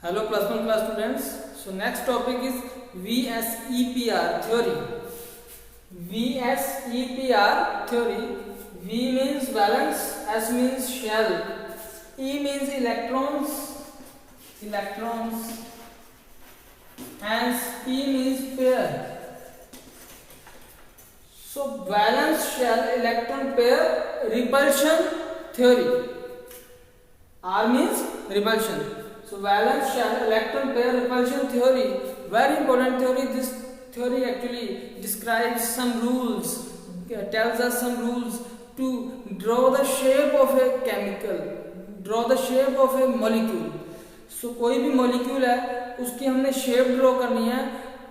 Hello plus 1 class students. So next topic is VSEPR theory. VSEPR theory. V means valence, S means shell, E means electrons, and P means pair. So valence shell electron pair repulsion theory. R means repulsion. So valence shell electron pair repulsion theory, very important theory. This theory actually describes some rules, tells us some rules to draw the shape of a chemical, draw the shape of a molecule. So कोई भी molecule है उसकी हमने shape draw करनी है,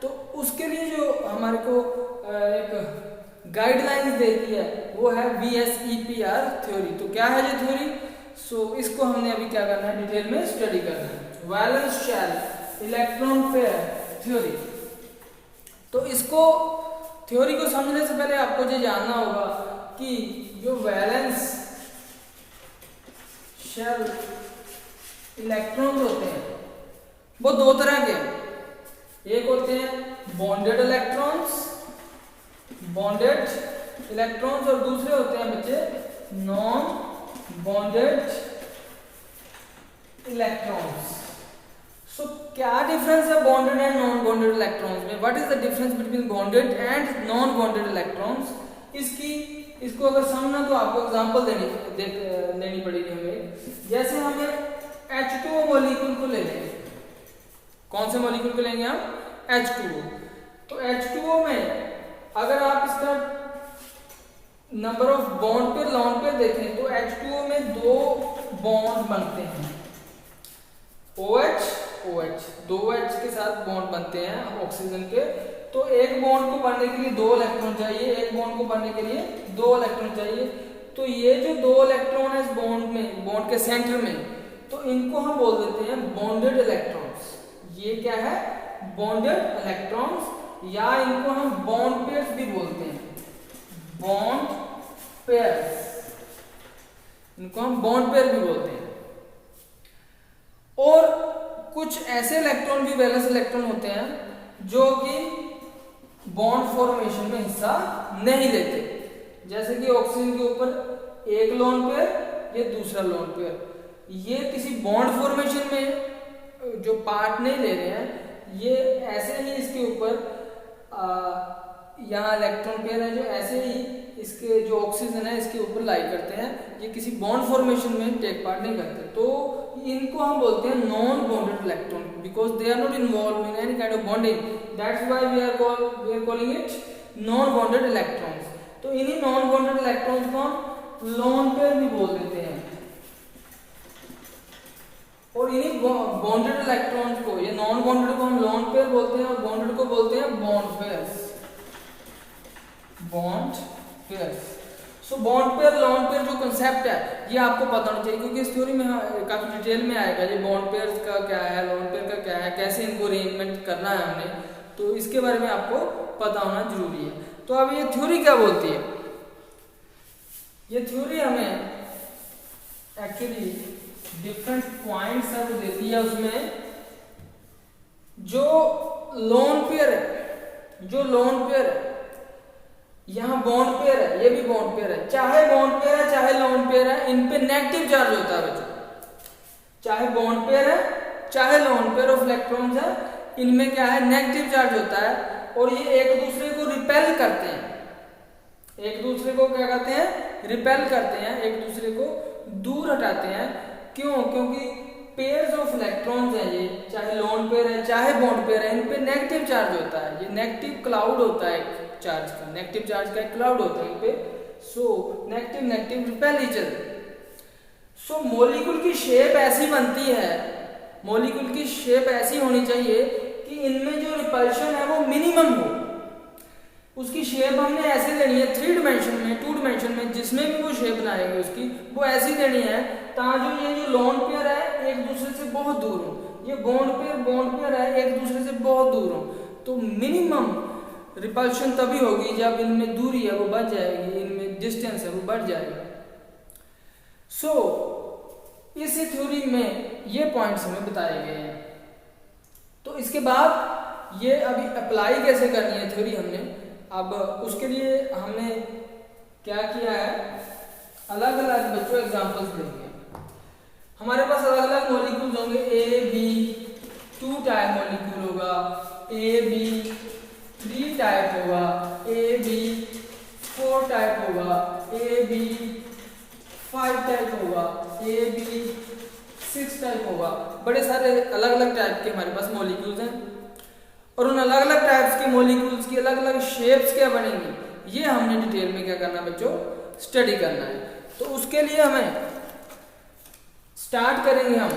तो उसके लिए जो हमारे को एक गाइडलाइंस देती है वो है VSEPR थ्योरी. तो क्या है ये थ्योरी? इसको हमने अभी क्या करना है, डिटेल में स्टडी करना है. Valence shell electron pair theory. तो इसको थ्योरी को समझने से पहले आपको ये जानना होगा कि जो वैलेंस शेल इलेक्ट्रॉन होते हैं वो दो तरह के हैं. एक होते हैं बॉन्डेड इलेक्ट्रॉन्स और दूसरे होते हैं बच्चे नॉन बॉन्डेड इलेक्ट्रॉन्स. सो क्या डिफरेंस है bonded and non bonded electrons में? What is the difference between bonded and non bonded electrons? इसको अगर समझना तो आपको एग्जांपल देनी पड़ेगी हमें. जैसे हमें H2O मॉलिक्यूल को ले लेंगे. कौन से मॉलिक्यूल को लेंगे हम? H2O. तो H2O में अगर आप इसका नंबर ऑफ बॉन्ड पे लॉन्ग पे देखें तो H2O में दो बॉन्ड बनते हैं. OH दो H के साथ बॉन्ड बनते हैं ऑक्सीजन के. तो एक बॉन्ड को बनने के लिए दो इलेक्ट्रॉन चाहिए, एक बॉन्ड को बनने के लिए दो इलेक्ट्रॉन चाहिए. तो ये जो दो इलेक्ट्रॉन है इस बॉन्ड के सेंटर में, तो इनको हम बोल देते हैं बॉन्डेड इलेक्ट्रॉन्स. ये क्या है? बॉन्डेड इलेक्ट्रॉन्स, या इनको हम बॉन्ड पेयर्स भी बोलते हैं. बॉन्ड पेयर्स, इनको हम बॉन्ड पेयर भी बोलते हैं. और कुछ ऐसे इलेक्ट्रॉन भी वैलेंस इलेक्ट्रॉन होते हैं जो कि बॉन्ड फॉर्मेशन में हिस्सा नहीं लेते. जैसे कि ऑक्सीजन के ऊपर एक लोन पेयर, ये दूसरा लोन पेयर, ये किसी बॉन्ड फॉर्मेशन में जो पार्ट नहीं ले रहे हैं. ये ऐसे ही इसके ऊपर यहाँ इलेक्ट्रॉन पेयर है जो ऐसे ही इसके जो ऑक्सीजन है इसके ऊपर लाई करते हैं. ये किसी बॉन्ड फॉर्मेशन में टेक पार्ट नहीं करते. तो इनको हम बोलते हैं non bonded electron because they are not involve in any kind of bonding. That's why we are calling it non bonded electrons. तो इन्हीं नॉन बॉन्डेड इलेक्ट्रॉन्स को हम लोन पेयर भी बोल देते हैं. और इन्हीं बॉन्डेड इलेक्ट्रॉन्स को, ये नॉन बॉन्डेड को हम लोन पेयर बोलते हैं और बॉन्डेड को बोलते हैं bond pairs. So bond pair lone pair जो कंसेप्ट है ये आपको पता होना चाहिए, क्योंकि इस थ्योरी में काफी डिटेल में आएगा ये बॉन्ड पेयर्स का क्या है, लोन पेयर का क्या है, कैसे इनको अरेंजमेंट करना है हमने. तो इसके बारे में आपको पता होना जरूरी है. तो अब ये थ्योरी क्या बोलती है? ये थ्योरी हमें एक्चुअली डिफरेंट पॉइंट्स है वो देती है. उसमें जो लोन पेयर है, यहाँ बॉन्ड पेयर है, ये भी बॉन्ड पेयर है. चाहे बॉन्ड पेयर है चाहे लोन पेयर है, इन पे नेगेटिव चार्ज होता है बच्चों. चाहे बॉन्ड पेयर है चाहे लोन पेयर ऑफ इलेक्ट्रॉन्स है, इनमें क्या है? नेगेटिव चार्ज होता है. और ये एक दूसरे को रिपेल करते हैं. एक दूसरे को क्या करते हैं? रिपेल करते हैं, एक दूसरे को दूर हटाते हैं. क्यों? क्योंकि पेयर्स ऑफ इलेक्ट्रॉन्स हैं, ये चाहे लोन पेयर है चाहे बॉन्ड पेयर है, इन पे नेगेटिव चार्ज होता है. ये नेगेटिव क्लाउड होता है चार्ज का, नेगेटिव चार्ज का एक क्लाउड होता है इन पे. So negative repel each other. So molecule की शेप ऐसी बनती है, मॉलिक्यूल की शेप ऐसी होनी चाहिए कि इनमें जो रिपल्शन है वो मिनिमम हो. उसकी शेप हमने ऐसे लेनी है 3 डिमेंशन में, 2 डिमेंशन में, जिसमें भी वो शेप बनाएंगे उसकी वो ऐसी लेनी है ताकि ये जो लोन पेयर है एक दूसरे से बहुत दूर हो, ये बॉन्ड पेयर है एक दूसरे से बहुत दूर हो. तो मिनिमम रिपल्शन तभी होगी जब इनमें दूरी है वो बढ़ जाएगी, इनमें डिस्टेंस है वो बढ़ जाएगा. सो इस थ्योरी में ये पॉइंट्स हमें बताए गए हैं. तो इसके बाद ये अभी अप्लाई कैसे करनी है थ्योरी हमने, अब उसके लिए हमने क्या किया है, अलग अलग बच्चों एग्जांपल्स लेंगे। हमारे पास अलग अलग मॉलिक्यूल्स होंगे, ए बी 2 टाइप मॉलिक्यूल होगा, ए बी 3 टाइप होगा, ए बी 4 टाइप होगा, ए बी 5 टाइप होगा, ए बी 6 टाइप होगा। बड़े सारे अलग अलग टाइप के हमारे पास मॉलिक्यूल्स हैं, और उन अलग अलग टाइप्स के मॉलिक्यूल्स की अलग अलग शेप्स क्या बनेंगी, ये हमने डिटेल में क्या करना बच्चों, स्टडी करना है। तो उसके लिए हमें स्टार्ट करेंगे हम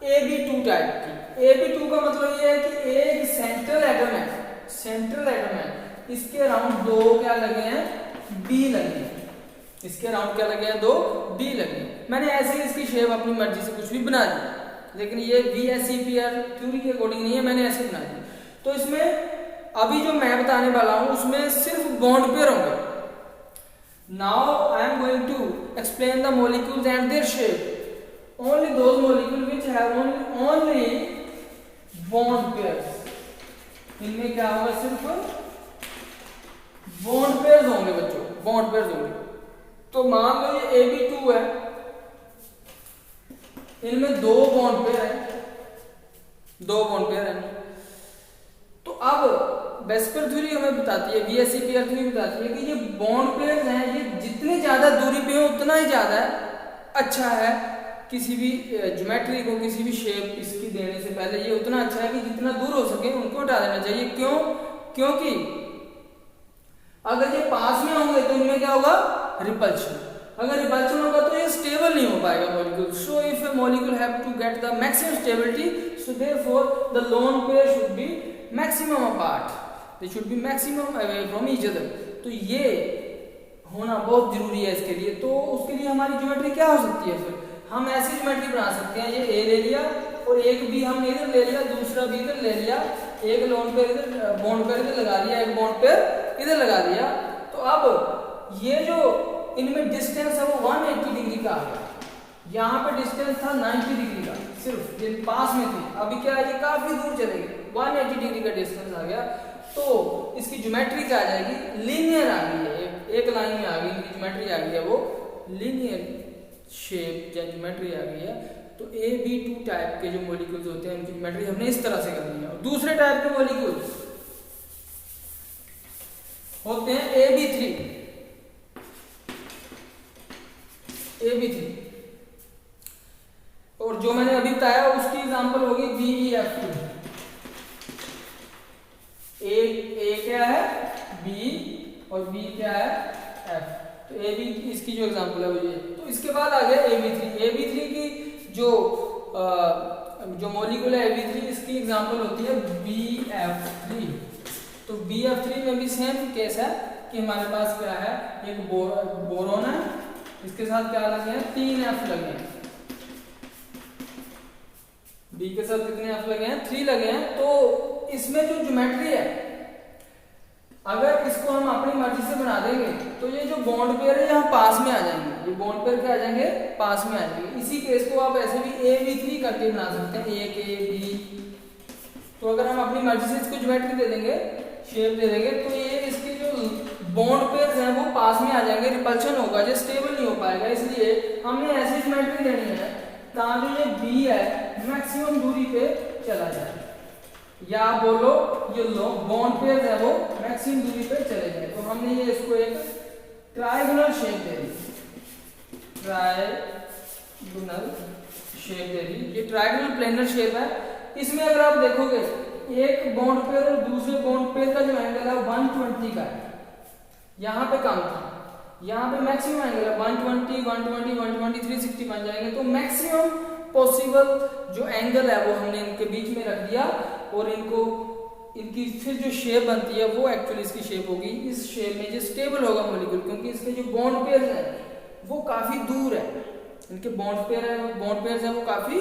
AB2 टाइप की। AB2 का मतलब ये है कि एक सेंट्रल एटम है, सेंट्रल एटम है, इसके अराउंड 2 क्या लगे हैं, B लगे हैं, इसके अराउंड क्या लगे हैं, 2 B लगे हैं। मैंने ऐसे ही इसकी शेप अपनी मर्जी से कुछ भी बना दी, लेकिन ये VSEPR थ्योरी के अकॉर्डिंग नहीं है, मैंने ऐसे बना दी। तो इसमें अभी जो मैं बताने वाला हूं उसमें सिर्फ बॉन्ड पेयर होंगे। Now I am going to explain the molecules and their shape, only those molecules which have only bond pairs, इनमें क्या होगा, सिर्फ बॉन्ड पेयर्स होंगे बच्चों, बॉन्ड पेयर्स होंगे। तो मान लो ये AB2 है, इनमें 2 बॉन्ड पेयर है, 2 बॉन्ड पेयर है। तो अब वेस्पर थ्योरी हमें बताती है, VSEPR थ्योरी बताती है कि ये बॉन्ड पेयर्स हैं, ये जितनी ज्यादा दूरी पे हो उतना ही ज्यादा अच्छा है। किसी भी ज्योमेट्री को, किसी भी शेप इसकी देने से पहले ये उतना अच्छा है कि जितना दूर हो सके उनको हटा देना चाहिए। क्यों? क्योंकि अगर ये पास में होंगे तो इनमें क्या होगा, रिपल्शन। अगर रिपल्शन होगा तो ये स्टेबल नहीं हो पाएगा molecule. So if a molecule have to get the maximum stability, so therefore the lone pair should be maximum apart, they should be maximum away from each other. तो ये होना बहुत जरूरी है इसके लिए। तो उसके लिए हमारी ज्योमेट्री क्या हो सकती है, फिर हम ऐसी ज्योमेट्री बना सकते हैं, ये ए ले लिया और एक बी हमने इधर ले लिया, दूसरा बी इधर ले लिया, एक लोन पेयर इधर, बॉन्ड पेयर इधर लगा दिया, एक बॉन्ड पेयर इधर लगा दिया। तो अब ये जो इनमें डिस्टेंस है वो 180 डिग्री का आ गया। यहाँ पे डिस्टेंस था 90 डिग्री का, सिर्फ ये पास में थी, अभी क्या है ये काफी दूर चलेगी, 180 डिग्री का डिस्टेंस आ गया। तो इसकी ज्योमेट्री क्या आ जाएगी, लीनियर आ गई है, एक लाइन में आ गई, इनकी ज्योमेट्री आ गई है वो लीनियर शेप या ज्योमेट्री आ गई है। तो AB2 टाइप के जो मॉलिक्यूल्स होते हैं उनकी ज्योमेट्री हमने इस तरह से करनी है। और दूसरे टाइप के मॉलिक्यूल्स होते हैं AB3, AB3, और जो मैंने अभी बताया उसकी एग्जांपल होगी BEF2। ए क्या है, B, और B क्या है, F। तो AB इसकी जो एग्जांपल है वो ये। तो इसके बाद आ गया AB3। AB3 की जो मॉलिक्यूल है AB3, इसकी एग्जांपल होती है BF3। तो BF3 में भी सेम केस है कि हमारे पास क्या है, एक बोरोन है, इसके साथ क्या लगे हैं, 3 F लगे हैं, B के साथ कितने F लगे हैं, 3 लगे हैं। तो इसमें जो ज्योमेट्री है, अगर इसको हम अपनी मर्जी से बना देंगे तो ये जो बॉन्ड पेयर है यहाँ पास में आ जाएंगे, ये बॉन्ड पेयर क्या आ जाएंगे, पास में आ जाएंगे। इसी केस को आप ऐसे भी AB3 करके बना सकते हैं, एक A B। तो अगर हम अपनी मर्जी से इसको ज्योमेट्री दे देंगे, शेप दे देंगे, तो ये इसके जो बॉन्ड पेयर हैं वो पास में आ जाएंगे, रिपल्शन होगा, जो स्टेबल नहीं हो पाएगा। इसलिए हमने ऐसी ज्योमेट्री देनी है ताकि ये B है मैक्सिमम दूरी पे चला जाए, या आप बोलो ये बॉन्ड पेयर है वो मैक्सिमम दूरी पे चले जाए। तो हमने ये इसको एक ट्रायंगुलर शेप दे दी, ट्रायंगुलर शेप दे दी, ये ट्रायंगुलर प्लेनर शेप है। इसमें अगर आप देखोगे एक बॉन्ड पेयर और दूसरे बॉन्ड पेयर का जो एंगल है 120 का है, यहाँ पे कम था, यहाँ पे मैक्सिमम एंगल है 120, 120, 120, 360 बन जाएंगे। तो मैक्सिमम पॉसिबल जो एंगल है वो हमने इनके बीच में रख दिया, और इनकी फिर जो शेप बनती है वो एक्चुअली इसकी शेप होगी, इस शेप में जो स्टेबल होगा मॉलिक्यूल, क्योंकि इसके जो बॉन्ड पेयर है वो काफी दूर है, इनके बॉन्ड पेयर है वो काफी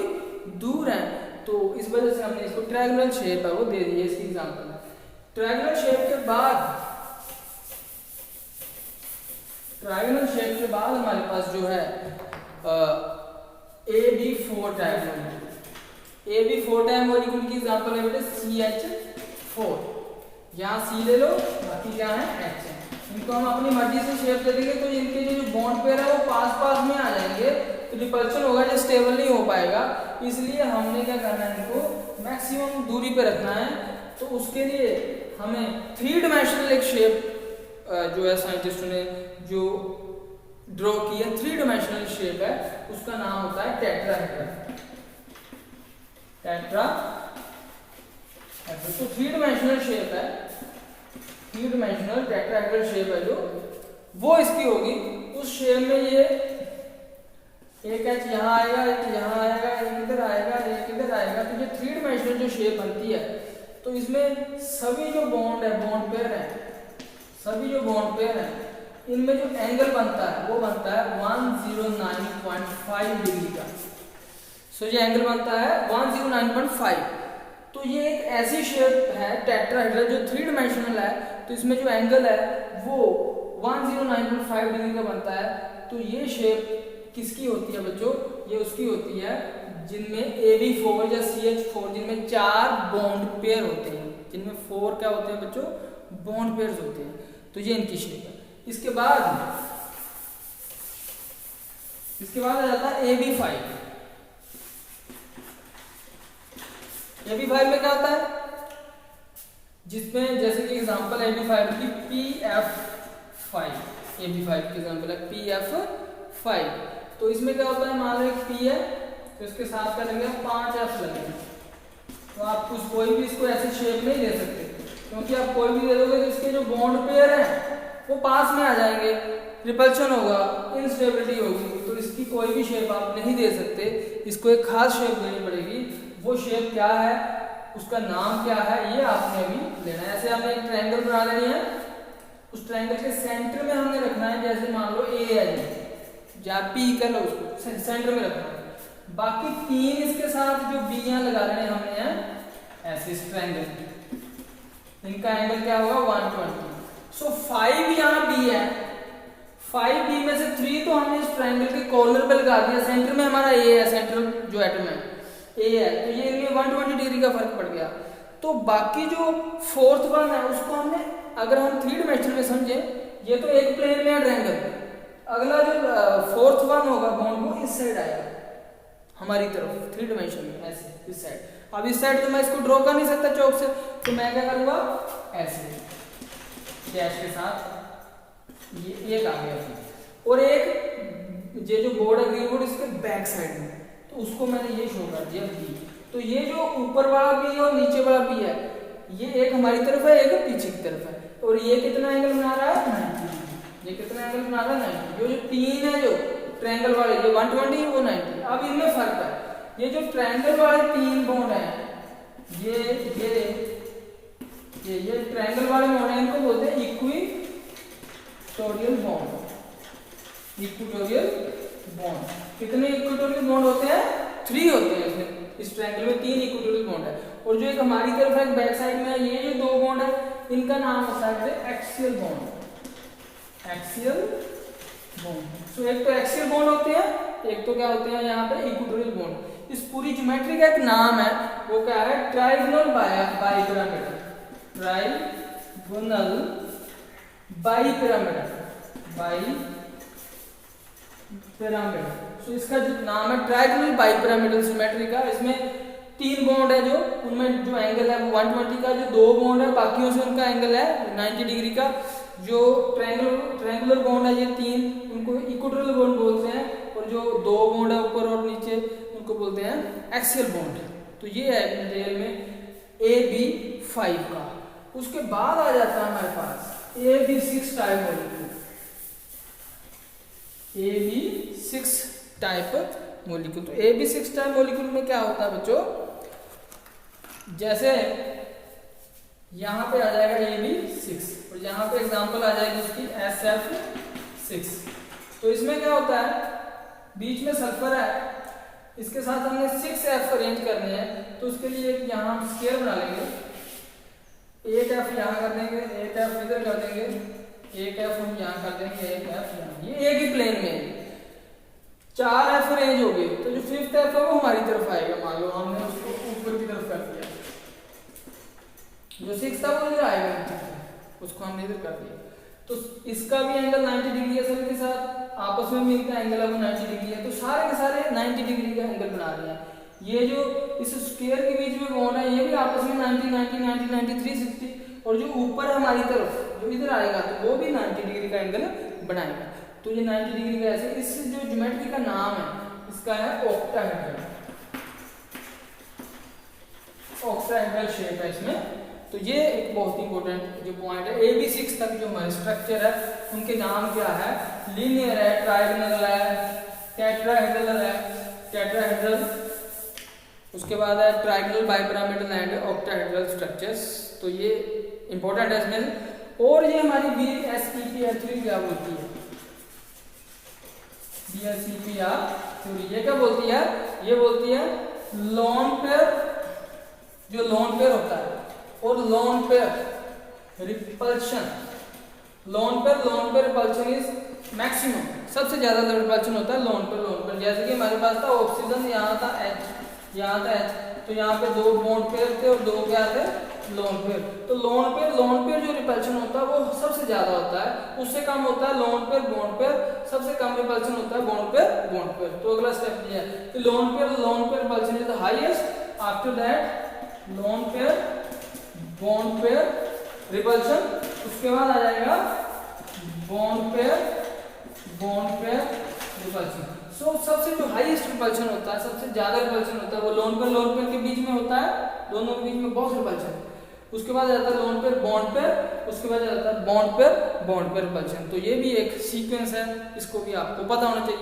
दूर है। तो इस वजह से हमने इसको ट्रायंगुलर शेप है वो दे दी है, इसकी एग्जांपल है। ट्रायंगुलर शेप के बाद हमारे पास जो है AB4 type A B 4 time molecule की एग्जांपल है बेटे CH4। यहाँ C ले लो, बाकी क्या है H है। इनको हम अपनी मर्जी से शेप दे देंगे तो इनके जो बॉन्ड पेयर है वो पास पास में आ जाएंगे, तो रिपल्शन होगा जो स्टेबल नहीं हो पाएगा। इसलिए हमने क्या करना है, इनको मैक्सिमम दूरी पे रखना है। तो उसके लिए हमें 3 डायमेंशनल एक शेप जो है साइंटिस्टों ने जो ड्रॉ की है, 3 डायमेंशनल शेप है, उसका नाम होता है टेट्राहेड्रन। तो 3 डायमेंशनल शेप है, 3 डायमेंशनल टेट्राहेड्रल शेप है जो वो इसकी होगी। उस शेप में ये एक एच यहाँ आएगा, एक यहाँ आएगा, एक इधर आएगा, एक इधर आएगा। तो ये 3 डायमेंशनल जो शेप बनती है, तो इसमें सभी जो बॉन्ड है, बॉन्ड पेयर है, सभी जो बॉन्ड पेयर है, इनमें जो एंगल बनता है वो बनता है 109.5 डिग्री का। सो ये एंगल बनता है 109.5। तो ये एक ऐसी शेप है टेट्राहेड्रल जो 3 डायमेंशनल है, तो इसमें जो एंगल है वो 109.5 डिग्री का बनता है। तो ये शेप किसकी होती है बच्चों? ये उसकी होती है जिनमें AB4 या CH4, जिनमें 4 बॉन्ड पेयर होते हैं, जिनमें 4 क्या होते हैं बच्चों? बॉन्ड पेयर्स होते हैं। तो ये इनकी शेप है। इसके बाद आ जाता है AB5। AB5 में क्या होता है? जिसमें जैसे कि एग्जांपल AB5 की PF5, AB5 की एग्जांपल है PF5। तो इसमें क्या होता है, मान लो एक P है तो इसके साथ क्या लगेगा 5 F लगेगा। तो आप कुछ कोई भी इसको ऐसे शेप नहीं दे सकते, क्योंकि आप कोई भी दे दोगे तो इसके जो बॉन्ड पेयर हैं वो पास में आ जाएंगे, रिपल्शन होगा, इनस्टेबिलिटी होगी। तो इसकी कोई भी शेप आप नहीं दे सकते, इसको एक खास शेप देनी पड़ेगी। वो शेप क्या है, उसका नाम क्या है, ये आपने अभी लेना है। ऐसे हमने एक ट्रायंगल बना लेनी है, उस ट्रायंगल के सेंटर में हमने रखना है, जैसे मान लो A है या P कर लो, उसको सेंटर में रखना है। बाकी 3 इसके साथ जो बीयां लगा लेने हमने हैं ऐसे इस ट्रायंगल, इनका एंगल क्या होगा 120। सो 5 यहाँ B है, 5B में से 3 तो हमने इस ट्रायंगल के कॉर्नर पे लगा दिया। सेंटर में हमारा A है, सेंट्रल जो एटम है A है, तो ये इनमें 120 डिग्री का फर्क पड़ गया। तो बाकी जो 4th वन है उसको हमने, अगर हम 3 डायमेंशन में समझे, ये तो एक प्लेन में है ट्रायंगल, अगला जो 4th वन होगा बॉन्ड वो इस साइड आएगा हमारी तरफ 3 डायमेंशन में, ऐसे इस साइड। अब इस साइड तो मैं इसको ड्रॉ कर नहीं सकता चौक से, तो मैं क्या करूंगा, ऐसे डैश के साथ ये एक आ गया। और एक ये जो बोर्ड है ग्रीन बोर्ड, इसके बैक साइड में, तो उसको मैंने ये शो कर दिया B। तो ये जो ऊपर वाला B है और नीचे वाला B है, ये एक हमारी तरफ है, एक पीछे की तरफ है। और ये कितना एंगल बना रहा है 90। ये कितना एंगल बना रहा है 90। जो 3 है जो ट्रायंगल वाले, ये 120 वो 90। अब इनमें फर्क है, ये जो ट्रायंगल वाले 3 बॉन्ड हैं, ये ट्रायंगल वाले बॉन्ड हैं, इनको बोलते हैं इक्विटोरियल बॉन्ड। इक्विटोरियल बॉन्ड कितने इक्विटोरियल बॉन्ड होते हैं? 3 होते हैं इसमें। इस ट्रायंगल में 3 इक्विटोरियल बॉन्ड है। और जो एक हमारी तरफ है बैक साइड में, ये जो 2 बॉन्ड है, इनका नाम होता है axial bond. Axial bond. So एक तो एक्सियल बॉन्ड होते हैं, एक तो क्या होते हैं यहाँ पे इक्विटोरियल बॉन्ड। इस पूरी ज्योमेट्री का एक नाम है, वो क्या है, ट्राइगोनल बाइपिरामिडल। ट्राइगोनल बाइपिरामिडल, सो इसका जो नाम है ट्राइगोनल बाइपिरामिडल ज्योमेट्री का। इसमें 3 बॉन्ड है, जो उनमें जो एंगल है वो 120 का, जो 2 बॉन्ड है बाकियों से उनका एंगल है 90 डिग्री का। जो ट्रायंगुलर बॉन्ड है ये 3, उनको इक्विटोरियल बॉन्ड बोलते हैं। और जो 2 बॉन्ड है ऊपर और नीचे, उनको बोलते हैं एक्सियल बॉन्ड। तो ये है मटेरियल में AB5 का। उसके बाद आ जाता है हमारे पास AB6 type molecule. AB6 type molecule. तो AB6 टाइप मॉलिक्यूल में क्या होता है बच्चों, जैसे यहां पे आ जाएगा AB6 और यहां पे एग्जांपल आ जाएगी उसकी SF6। तो इसमें क्या होता है, बीच में सल्फर है, इसके साथ हमने 6F अरेंज करने हैं। तो उसके लिए यहां हम स्क्वायर बना लेंगे, 8F यहां कर देंगे, 8F इधर कर देंगे, 1F हम यहां कर देंगे, 1F यहां। ये एक ही प्लेन में 4 एफ रेंज हो गई, तो जो 5th एफ है वो हमारी तरफ आएगा। मान लो हमने उसको ऊपर की तरफ कर दिया, जो 6 था वो इधर आएगा, उसको हमने इधर कर दिया। तो इसका भी एंगल 90 डिग्री है, सभी के साथ आपस में मिलता है एंगल, अब 90 डिग्री है, तो सारे के सारे 90 डिग्री का एंगल बना रहे हैं। ये जो इस स्क्वायर के बीच में बॉन्ड है ये भी आपस में 90 90 90 90 360, और जो ऊपर हमारी तरफ जो इधर आएगा तो वो भी 90 डिग्री का एंगल बनाएगा। तो ये 90 डिग्री का ऐसे, इस जो ज्योमेट्री का नाम है इसका है ऑक्टाहेड्रल, ऑक्टाहेड्रल शेप है इसमें। तो ये एक बहुत ही इंपॉर्टेंट जो पॉइंट है। AB6 तक जो हमारे स्ट्रक्चर है उनके नाम क्या है, लीनियर है, ट्रायंगल है, टेट्राहेड्रल है, टेट्राहेड्रल, उसके बाद है triangle, bipyramidal and octahedral structures. तो ये इंपॉर्टेंट है इसमें। और ये हमारी BSEPR थ्योरी क्या बोलती है, BSEPR थ्योरी ये क्या बोलती है, ये बोलती है लोन पेयर, जो लोन पेयर होता है और lone pair repulsion, lone pair repulsion is maximum, सबसे ज्यादा रिपल्शन होता है लोन पेयर। जैसे कि हमारे पास था ऑक्सीजन, यहाँ था H, यहाँ था H, तो यहाँ पे 2 बॉन्ड पेयर थे और 2 क्या थे, लोन पेयर। तो लोन पेयर जो रिपल्शन होता है वो सबसे ज्यादा होता है, उससे कम होता है लोन पेयर बॉन्ड पेयर, सबसे कम रिपल्शन होता है बॉन्ड पेयर। तो अगला स्टेप ये है कि lone pair repulsion is the highest, after that lone pair bond pair repulsion, उसके बाद आ जाएगा बॉन्ड पेयर रिपल्शन। सो सबसे जो हाईएस्ट रिपल्शन होता है, सबसे ज्यादा रिपल्शन होता है वो लोन पेयर के बीच में होता है, दोनों के बीच में बहुत रिपल्शन। उसके बाद आता है लोन पेयर बॉन्ड पेयर, उसके बाद आता है बॉन्ड पेयर रिपल्शन। तो ये भी एक सीक्वेंस है, इसको भी आपको पता होना चाहिए।